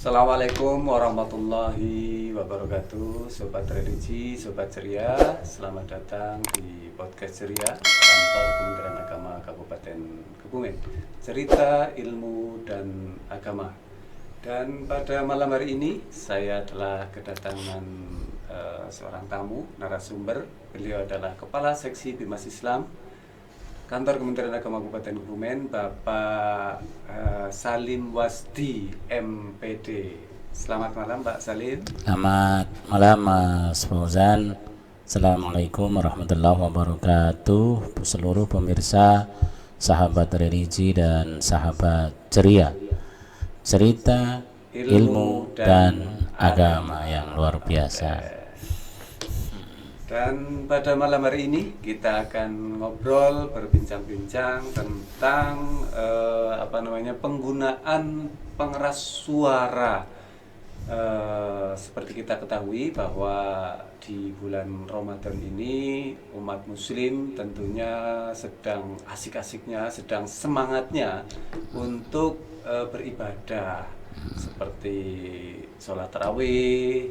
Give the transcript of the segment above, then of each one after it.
Assalamualaikum warahmatullahi wabarakatuh. Sobat religi, sobat ceria, selamat datang di podcast ceria kantor Kementerian Agama Kabupaten Kebumen, cerita ilmu dan agama. Dan pada malam hari ini saya telah kedatangan seorang tamu narasumber. Beliau adalah Kepala Seksi Bimas Islam Kantor Kementerian Agama Kabupaten Kebumen, Bapak Salim Wasdi MPD. Selamat malam Pak Salim. Selamat malam Mas Fauzan. Assalamualaikum warahmatullahi wabarakatuh. Seluruh pemirsa, sahabat religi dan sahabat ceria, cerita ilmu dan agama yang luar biasa. Dan pada malam hari ini kita akan ngobrol, berbincang-bincang tentang penggunaan pengeras suara. Seperti kita ketahui bahwa di bulan Ramadan ini umat muslim tentunya sedang asik-asiknya, sedang semangatnya untuk beribadah seperti sholat tarawih,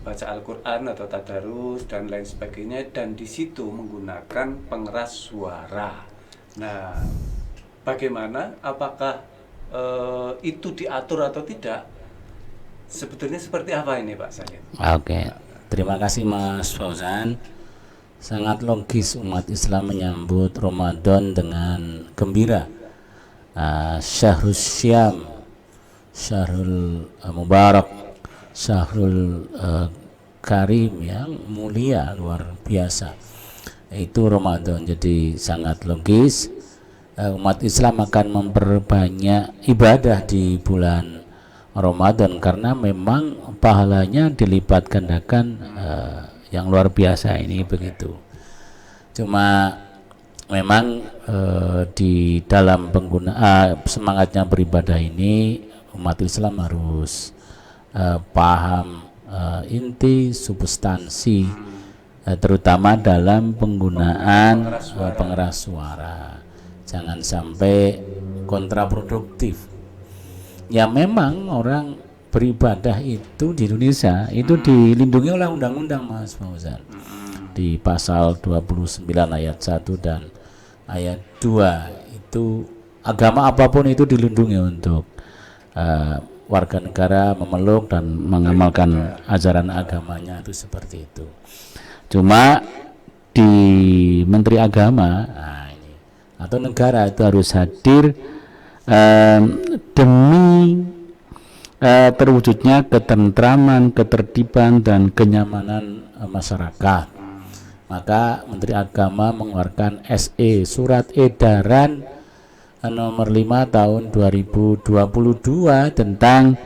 baca Al-Quran atau tadarus dan lain sebagainya, dan di situ menggunakan pengeras suara. Nah, bagaimana? Apakah itu diatur atau tidak? Sebetulnya seperti apa ini Pak Salim? Oke, terima kasih Mas Fauzan. Sangat logis umat Islam menyambut Ramadan dengan gembira. Syahrul Syam, Syahrul Mubarak, Syahrul Karim yang mulia luar biasa, itu Ramadan. Jadi sangat logis umat Islam akan memperbanyak ibadah di bulan Ramadan karena memang pahalanya dilipat gandakan yang luar biasa ini begitu. Cuma memang di dalam semangatnya beribadah ini umat Islam harus paham inti substansi terutama dalam penggunaan pengeras suara. Jangan sampai kontraproduktif. Ya memang orang beribadah itu di Indonesia itu dilindungi oleh undang-undang Mas Fauzan. Di pasal 29 ayat 1 dan ayat 2 itu agama apapun itu dilindungi untuk warga negara memeluk dan mengamalkan ajaran agamanya, itu seperti itu. Cuma di Menteri Agama ini atau negara itu harus hadir demi terwujudnya ketentraman, ketertiban dan kenyamanan masyarakat. Maka Menteri Agama mengeluarkan SE Surat Edaran nomor 5 tahun 2022 tentang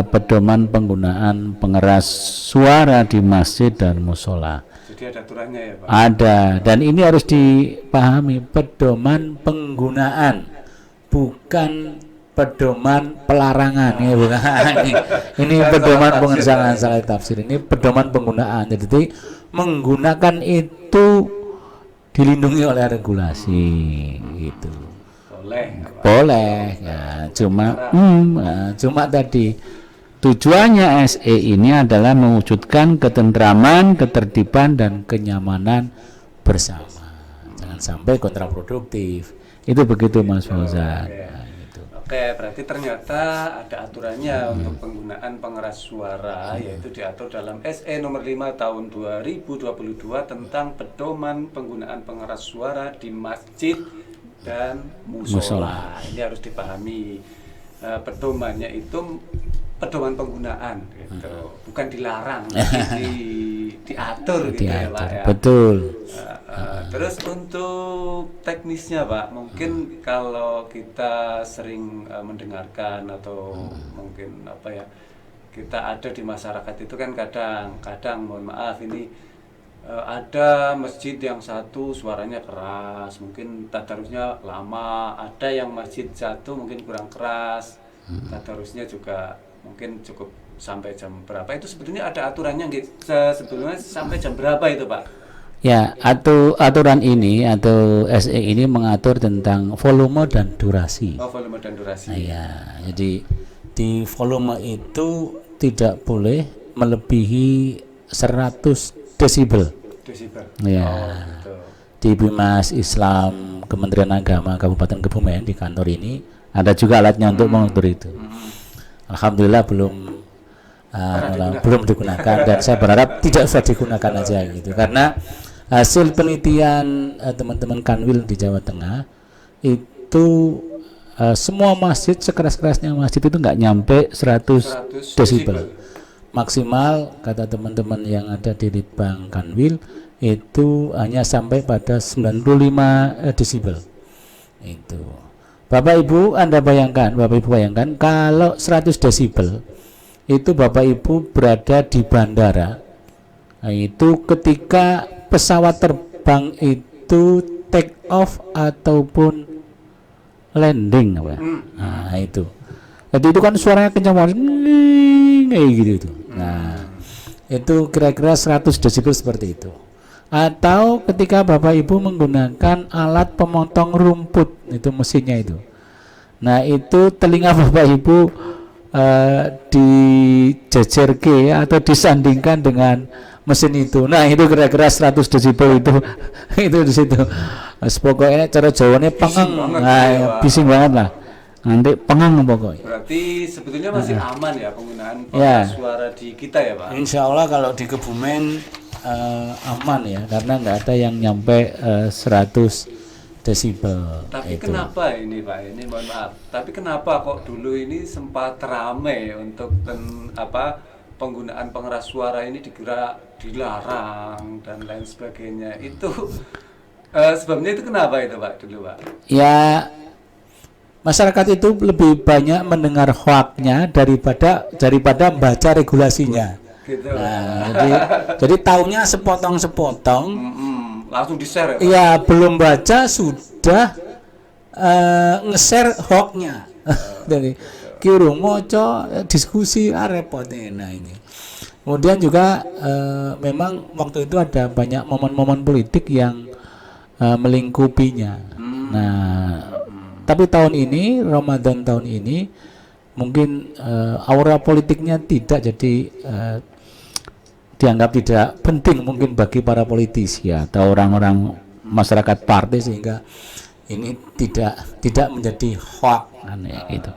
pedoman penggunaan pengeras suara di masjid dan musola. Jadi ada aturannya ya Pak? Ada, dan ini harus dipahami, pedoman penggunaan, bukan pedoman pelarangan. Ya, bukan. Ini pedoman pengesahan salah tafsir. Ini pedoman penggunaan. Jadi menggunakan itu dilindungi oleh regulasi gitu. Boleh ya, cuma tadi tujuannya SE ini adalah mewujudkan ketentraman, ketertiban dan kenyamanan bersama. Jangan sampai kontraproduktif. Itu begitu Mas Fauzan. Oke, berarti ternyata ada aturannya untuk penggunaan pengeras suara, yaitu diatur dalam SE nomor 5 tahun 2022 tentang pedoman penggunaan pengeras suara di masjid dan musola. Ini harus dipahami, pedomannya itu pedoman penggunaan gitu. Bukan dilarang, diatur gitu ya Pak ya. Betul. Terus untuk teknisnya Pak, mungkin kalau kita sering mendengarkan atau mungkin kita ada di masyarakat itu kan kadang mohon maaf ini ada masjid yang satu suaranya keras, mungkin tadarusnya lama. Ada yang masjid satu mungkin kurang keras, tadarusnya juga mungkin cukup sampai jam berapa. Itu sebetulnya ada aturannya sebetulnya sampai jam berapa itu Pak? Ya, aturan ini atau SE ini mengatur tentang volume dan durasi. Oh, volume dan durasi. Ya, jadi di volume itu tidak boleh melebihi 100 desibel. Ya. gitu. Di Bimas Islam Kementerian Agama Kabupaten Kebumen di kantor ini ada juga alatnya untuk mengukur itu. Alhamdulillah belum digunakan dan saya berharap tidak usah digunakan aja gitu, karena hasil penelitian teman-teman Kanwil di Jawa Tengah itu semua masjid, sekeras-kerasnya masjid itu nggak nyampe 100 desibel. Maksimal kata teman-teman yang ada di Litbang Kanwil itu hanya sampai pada 95 desibel. Itu. Bapak Ibu bayangkan kalau 100 desibel itu Bapak Ibu berada di bandara. Nah, itu ketika pesawat terbang itu take off ataupun landing apa? Nah, itu. Jadi itu kan suaranya kencang banget kayak gitu itu. Nah, itu kira-kira 100 desibel seperti itu. Atau ketika Bapak Ibu menggunakan alat pemotong rumput, itu mesinnya itu. Nah, itu telinga Bapak Ibu dijejerke atau disandingkan dengan mesin itu. Nah, itu kira-kira 100 desibel itu itu di situ. Pokoknya cara Jawanya pengang. Nah, bising banget lah. Nanti pengang pokoknya. Berarti sebetulnya masih aman ya penggunaan suara di kita ya Pak? Insya Allah kalau di Kebumen aman ya, karena nggak ada yang nyampe 100 desibel. Tapi itu. Kenapa ini Pak? Ini mohon maaf. Tapi kenapa kok dulu ini sempat ramai untuk penggunaan pengeras suara ini dilarang dan lain sebagainya? Itu sebabnya itu kenapa itu Pak dulu Pak? Ya, masyarakat itu lebih banyak mendengar hoaknya daripada baca regulasinya. Gitu. Nah, jadi taunya sepotong-sepotong, langsung di-share ya Pak? Iya, belum baca sudah nge-share hoaknya. Dari kira moco diskusi repotnya. Nah, ini. Kemudian juga memang waktu itu ada banyak momen-momen politik yang melingkupinya. Nah, tapi tahun ini, Ramadan tahun ini, mungkin aura politiknya tidak jadi dianggap tidak penting mungkin bagi para politisi atau orang-orang masyarakat partai, sehingga ini tidak menjadi hoax aneh gitu.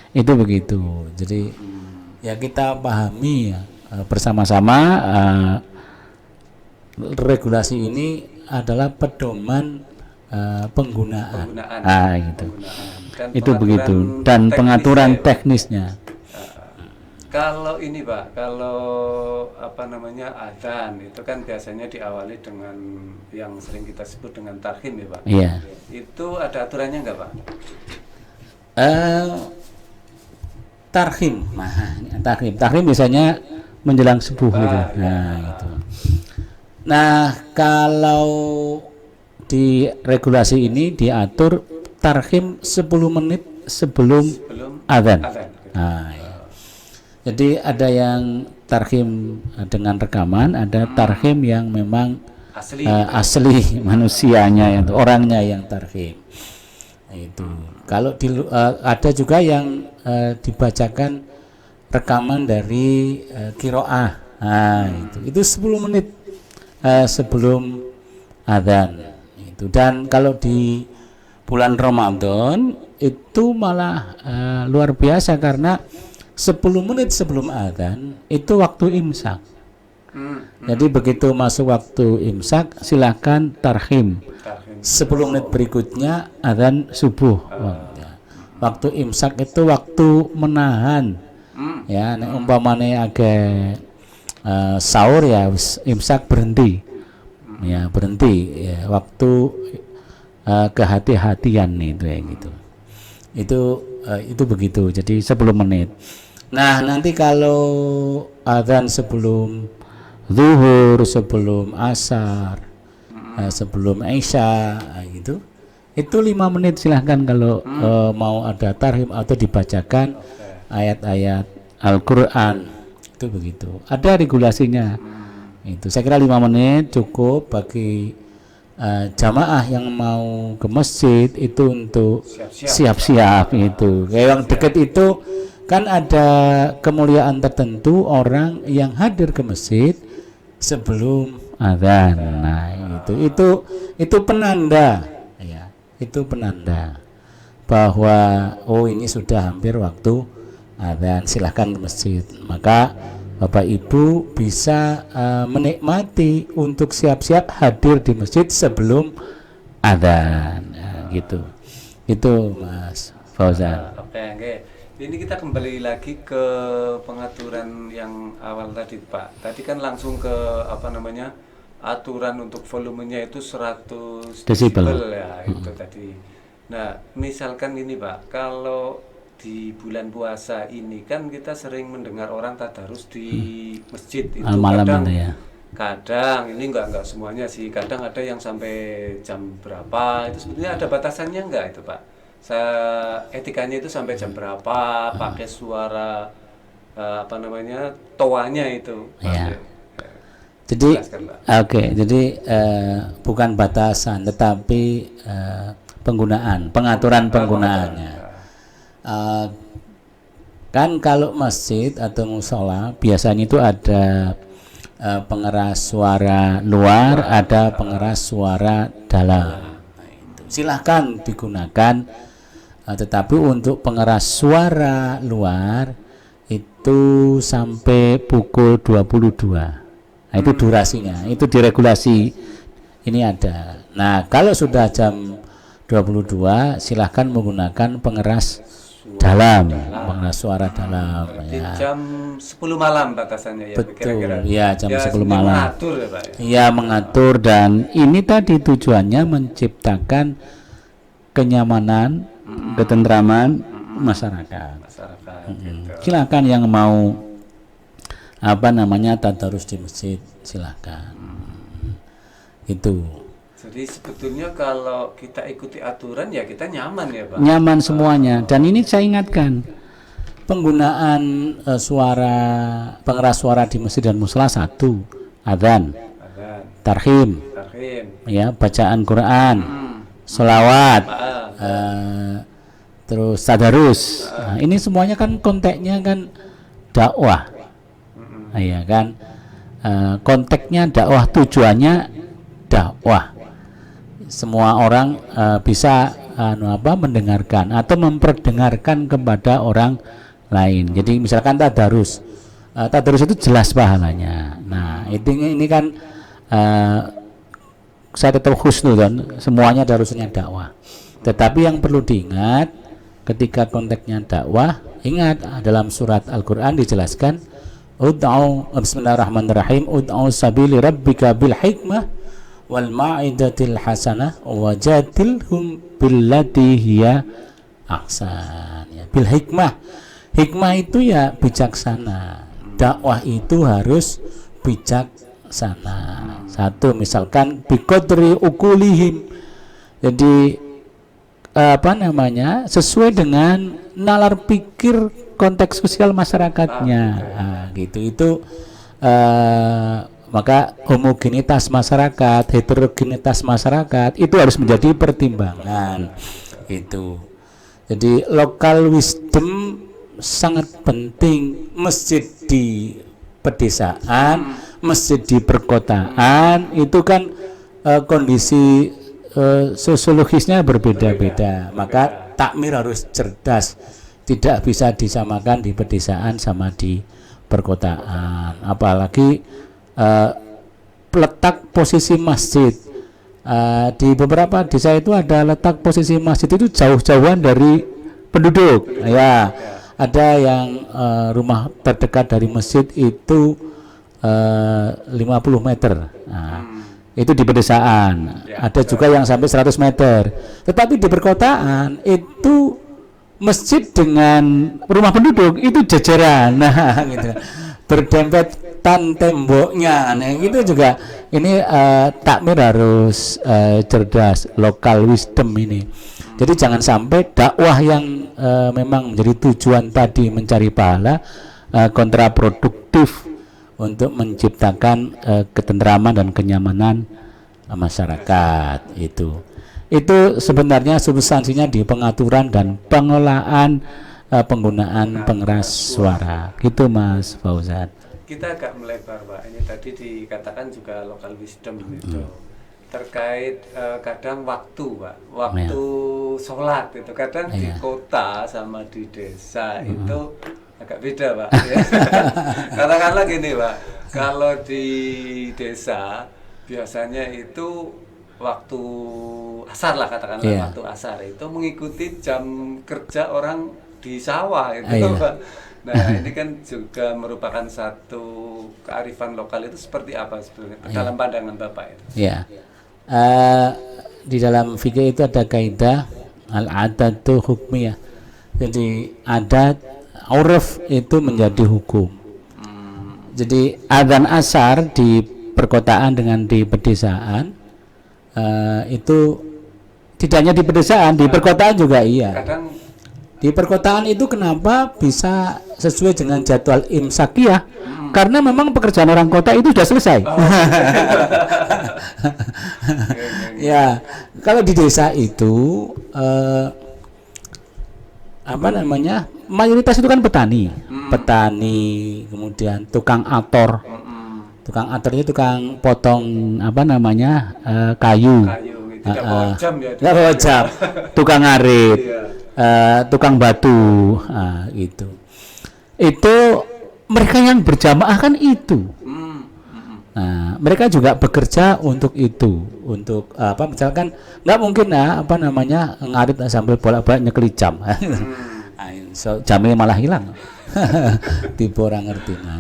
Itu begitu. Jadi ya kita pahami ya, bersama-sama regulasi ini adalah pedoman penggunaan. Gitu. Itu begitu, dan pengaturan teknisnya. Kalau ini Pak, kalau adzan itu kan biasanya diawali dengan yang sering kita sebut dengan tarhim ya Pak. Iya. Itu ada aturannya enggak Pak? Tarhim biasanya menjelang subuh gitu. Nah, itu. Nah, kalau di regulasi ini diatur tarhim 10 menit sebelum adzan. Nah, ya. Jadi ada yang tarhim dengan rekaman, ada tarhim yang memang asli manusianya, itu orangnya yang tarhim. Nah, itu. Kalau ada juga yang dibacakan rekaman dari qiraah. Nah, itu 10 menit sebelum adzan. Itu. Dan kalau di bulan Ramadan itu malah luar biasa, karena 10 menit sebelum adzan itu waktu imsak. Jadi begitu masuk waktu imsak silakan tarhim. 10 menit berikutnya adzan subuh. Waktu imsak itu waktu menahan. Ya, nek umpamane agak sahur ya imsak berhenti. Ya, berhenti ya, waktu kehati-hatian itu ya gitu. Itu begitu. Jadi 10 menit. Nah, nanti kalau adzan sebelum zuhur, sebelum asar, sebelum isya gitu, itu 5 menit silahkan kalau mau ada tarhim atau dibacakan ayat-ayat Al-Quran. Itu begitu. Ada regulasinya. Itu saya kira 5 menit cukup bagi jamaah yang mau ke masjid itu untuk siap-siap itu. Kayak yang dekat itu kan ada kemuliaan tertentu orang yang hadir ke masjid sebelum azan. Nah, itu penanda ya. Itu penanda bahwa oh ini sudah hampir waktu azan, silahkan ke masjid. Maka Bapak Ibu bisa menikmati untuk siap-siap hadir di masjid sebelum azan. Nah, gitu. Itu Mas Fauzan. Oke. Ini kita kembali lagi ke pengaturan yang awal tadi Pak. Tadi kan langsung ke aturan untuk volumenya itu 100 desibel ya, itu tadi. Nah, misalkan ini Pak, kalau di bulan puasa ini kan kita sering mendengar orang tadarus di masjid itu malam kadang itu ya. Kadang ini enggak semuanya sih, kadang ada yang sampai jam berapa, itu sebetulnya ada batasannya enggak itu Pak? Etikanya itu sampai jam berapa, pakai suara toanya itu. Ya. Jadi jadi bukan batasan tetapi pengaturan penggunaannya. Kan kalau masjid atau musola biasanya itu ada pengeras suara luar, ada pengeras suara dalam. Silahkan digunakan. Tetapi untuk pengeras suara luar itu sampai pukul 22. Nah, itu durasinya, itu diregulasi. Ini ada. Nah, kalau sudah jam 22 silahkan menggunakan pengeras dalam, pengeras suara dalam ya. Jam 10 malam batasannya ya. Betul, kira-kira. Ya jam 10 malam. Mengatur ya Pak. Iya, mengatur, dan ini tadi tujuannya menciptakan kenyamanan, ketentraman masyarakat. Gitu. Silakan yang mau tadarus di masjid silakan. Itu. Jadi sebetulnya kalau kita ikuti aturan ya kita nyaman ya Pak. Nyaman semuanya. Dan ini saya ingatkan, penggunaan pengeras suara di masjid dan musala 1, adzan, tarhim, ya, bacaan Quran, sholawat, terus tadarus. Nah, ini semuanya kan konteksnya kan dakwah, ya kan, konteksnya dakwah, tujuannya dakwah. Semua orang bisa mendengarkan atau memperdengarkan kepada orang lain. Jadi misalkan tadarus itu jelas pahalanya. Nah, ini kan saya tetap husnuzon, semuanya darusnya dakwah. Tetapi yang perlu diingat ketika konteksnya dakwah, ingat dalam surat Al-Qur'an dijelaskan bismillahirrahmanirrahim, ud'u sabili rabbika bil hikmah wal ma'idatil hasanah wajadilhum billati hiya ahsan. Ya, bil hikmah. Hikmah itu ya bijaksana. Dakwah itu harus bijaksana. Satu, misalkan biqadri ukulihim. Jadi sesuai dengan nalar pikir konteks sosial masyarakatnya. Nah, gitu. Itu maka homogenitas masyarakat, heterogenitas masyarakat itu harus menjadi pertimbangan. Itu. Jadi local wisdom sangat penting. Masjid di pedesaan, masjid di perkotaan itu kan kondisi sosiologisnya berbeda-beda. Maka takmir harus cerdas, tidak bisa disamakan di pedesaan sama di perkotaan. Apalagi letak posisi masjid di beberapa desa itu ada letak posisi masjid itu jauh-jauhan dari penduduk. Ya, ada yang rumah terdekat dari masjid itu 50 meter. Nah, itu di pedesaan. Ada juga yang sampai 100 meter. Tetapi di perkotaan itu masjid dengan rumah penduduk itu jajaran. Nah, gitu. Berdempetan temboknya. Nah, itu juga ini takmir harus cerdas, local wisdom ini. Jadi jangan sampai dakwah yang memang menjadi tujuan tadi mencari pahala kontraproduktif untuk menciptakan ketentraman dan kenyamanan masyarakat. Itu sebenarnya substansinya di pengaturan dan pengelolaan penggunaan pengeras suara. Gitu Mas Fauzan. Kita agak melebar Pak, ini tadi dikatakan juga local wisdom itu terkait kadang waktu Pak, waktu sholat itu kadang di kota sama di desa itu agak beda Pak. Katakanlah gini Pak, kalau di desa biasanya itu waktu asar lah katakanlah, waktu asar itu mengikuti jam kerja orang di sawah itu Pak. Nah ini kan juga merupakan satu kearifan lokal, itu seperti apa sebenarnya dalam pandangan Bapak itu? Ya, di dalam fikih itu ada kaidah al-adatu hukmiyah. Jadi adat, uruf itu menjadi hukum. Jadi adzan asar di perkotaan dengan di pedesaan itu tidak hanya di pedesaan, di perkotaan juga iya. Kadang di perkotaan itu kenapa bisa sesuai dengan jadwal imsakiyah? Karena memang pekerjaan orang kota itu sudah selesai. Ya, kalau di desa itu apa namanya? Mayoritas itu kan petani, kemudian tukang ator. Tukang atornya tukang potong apa namanya? Kayu. Tidak bawa jam ya. Tidak bawa jam. Tukang ngarit. Tukang batu, gitu. Itu mereka yang berjamaah kan itu. Nah, mereka juga bekerja untuk itu, untuk apa? Misalkan nggak mungkin apa namanya ngarit sambil bolak-balik nyekeli jam. So, jamnya malah hilang. Tipe orang ngerti. Nah,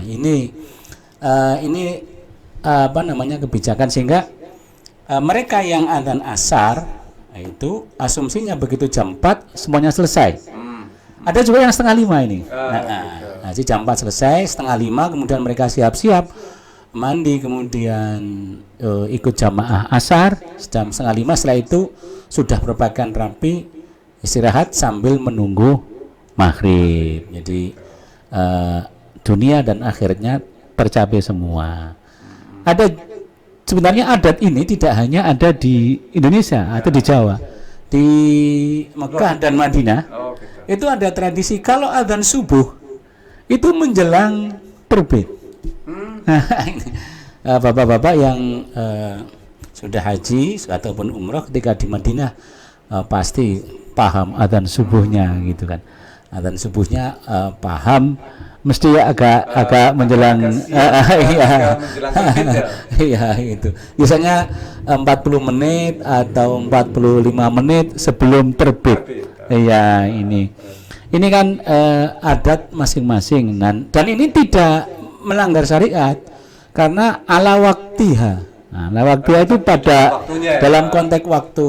ini apa namanya kebijakan sehingga mereka yang adzan asar itu asumsinya begitu jam 4 semuanya selesai. Ada juga yang setengah 5 ini. Jadi jam 4 selesai, setengah 5 kemudian mereka siap-siap mandi, kemudian ikut jamaah asar jam setengah 5. Setelah itu sudah berpakaian rapi, istirahat sambil menunggu maghrib. Jadi dunia dan akhirnya tercapai semua. Sebenarnya adat ini tidak hanya ada di Indonesia atau di Jawa, di Mekah dan Madinah itu ada tradisi kalau adzan subuh itu menjelang terbit. Bapak-bapak yang sudah haji ataupun umroh ketika di Madinah pasti paham adzan subuhnya gitu kan. Adzan subuhnya paham. Mesti agak menjelang iya itu biasanya 40 menit atau 45 menit sebelum terbit. Iya ini kan adat masing-masing dan ini tidak melanggar syariat karena ala waktiha. Ala waktiha itu pada dalam konteks waktu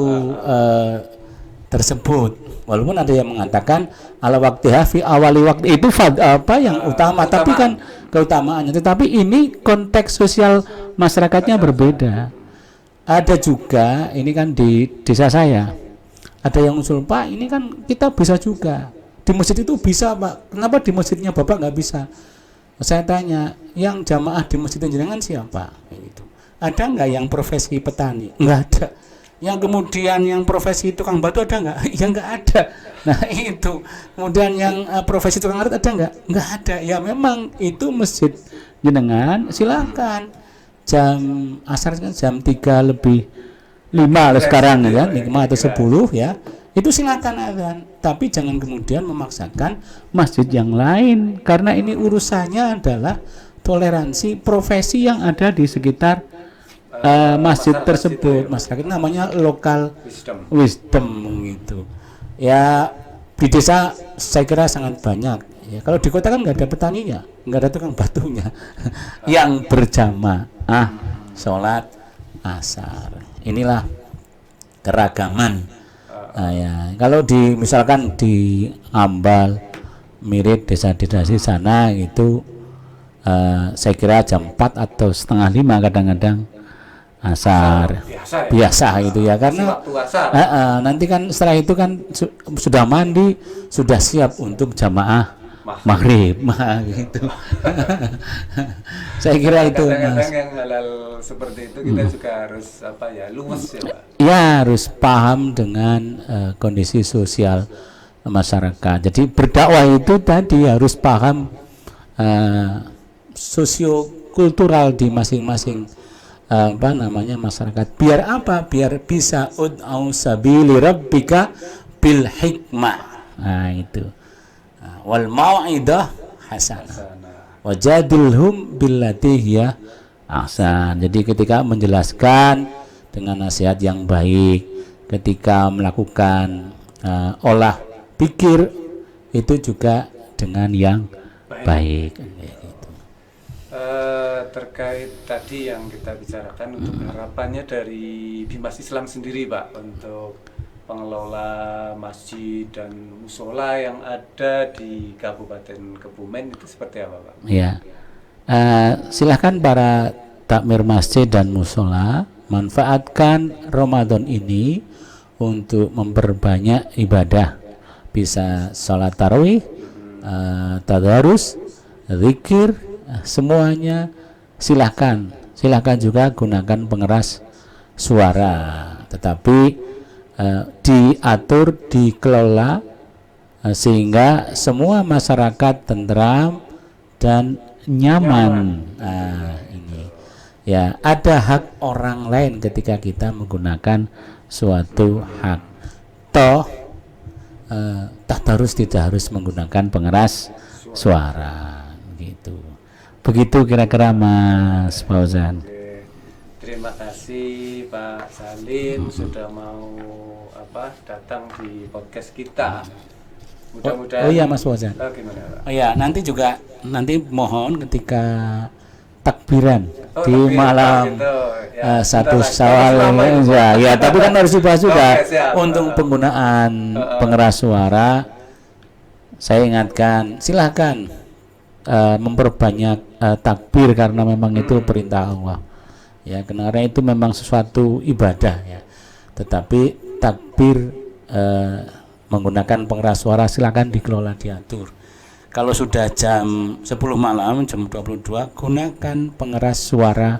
tersebut. Walaupun ada yang mengatakan ala waktiha fi awali waktu itu apa yang utama, tapi kan keutamaannya. Tetapi ini konteks sosial masyarakatnya berbeda. Ada juga ini kan di desa saya ada yang usul, Pak ini kan kita bisa juga di masjid itu bisa Pak. Kenapa di masjidnya Bapak nggak bisa? Saya tanya, yang jamaah di masjid jenengan siapa? Gitu. Ada nggak yang profesi petani? Nggak ada. Yang kemudian yang profesi tukang batu ada nggak? Ya nggak ada. Nah itu kemudian yang profesi tukang ngarit ada nggak? Nggak ada. Ya memang itu masjid jenengan silakan jam asar kan jam 3:05 sekarang ya 5 atau 10 ya itu silakan adzan. Tapi jangan kemudian memaksakan masjid yang lain karena ini urusannya adalah toleransi profesi yang ada di sekitar masjid tersebut. Masyarakat namanya lokal wisdom gitu. Ya di desa saya kira sangat banyak. Ya kalau di kota kan nggak ada petaninya, nggak ada tukang batunya. Yang berjamaah sholat asar. Inilah keragaman. Ya kalau misalkan di Ambal, Mirit, desa-desa di sana itu saya kira jam 4 atau setengah 5 kadang-kadang asar biasa gitu ya karena nanti kan setelah itu kan sudah mandi sudah siap untuk jamaah maghrib gitu. Saya kira itu kadang-kadang yang halal seperti itu kita juga harus luas ya Pak. Ya harus paham dengan kondisi sosial masyarakat. Jadi berdakwah itu tadi harus paham sosiokultural di masing-masing masyarakat. Biar apa? Biar bisa ud'au sabili rabbika bil hikmah. Nah, itu. Wal mau'idah hasanah. Wajadilhum billati hiya ahsan. Jadi ketika menjelaskan dengan nasihat yang baik, ketika melakukan olah pikir itu juga dengan yang baik. Gitu. Terkait tadi yang kita bicarakan untuk harapannya dari Bimas Islam sendiri, Pak, untuk pengelola masjid dan musola yang ada di Kabupaten Kebumen itu seperti apa, Pak? Ya, silahkan para takmir masjid dan musola manfaatkan Ramadan ini untuk memperbanyak ibadah, bisa sholat tarawih, tadarus, zikir, semuanya silahkan juga gunakan pengeras suara, tetapi diatur, dikelola sehingga semua masyarakat tentram dan nyaman. Ini ya, ada hak orang lain ketika kita menggunakan suatu hak. Toh tadarus tidak harus menggunakan pengeras suara gitu. Begitu kira-kira Mas Fauzan. Terima kasih Pak Salim sudah mau datang di podcast kita. Mudah-mudahan. Oh iya Mas Fauzan. Gimana, Pak? Oh iya, nanti mohon ketika takbiran di takbiran, malam gitu. Ya, 1 Syawal ya, tapi kan harus dibahas juga. Untuk penggunaan pengeras suara, saya ingatkan silahkan memperbanyak takbir karena memang itu perintah Allah. Ya, karena itu memang sesuatu ibadah ya. Tetapi takbir menggunakan pengeras suara silakan dikelola, diatur. Kalau sudah jam 10 malam, jam 22 gunakan pengeras suara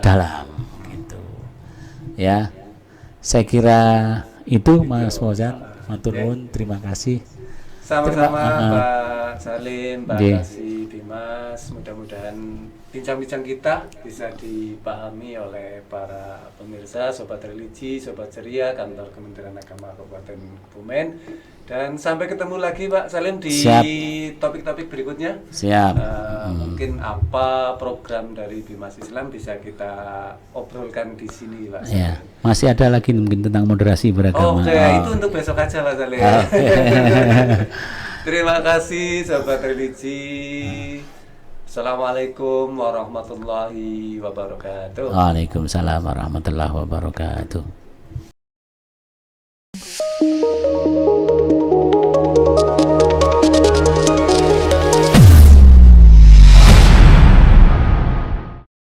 dalam gitu. Ya. Saya kira itu Mas Fauzan. Matur nuwun, terima kasih. Sama-sama Pak Salim, Pak Kasih, Bimas. Mudah-mudahan bincang-bincang kita bisa dipahami oleh para pemirsa, sobat religi, sobat ceria, kantor Kementerian Agama Kabupaten Kebumen. Dan sampai ketemu lagi Pak Salim di topik-topik berikutnya. Siap. Mungkin apa program dari Bimas Islam bisa kita obrolkan di sini Pak Salim. Ya, masih ada lagi mungkin tentang moderasi beragama. Itu untuk besok aja Pak Salim. Terima kasih sobat religi. Assalamualaikum warahmatullahi wabarakatuh. Waalaikumsalam warahmatullahi wabarakatuh.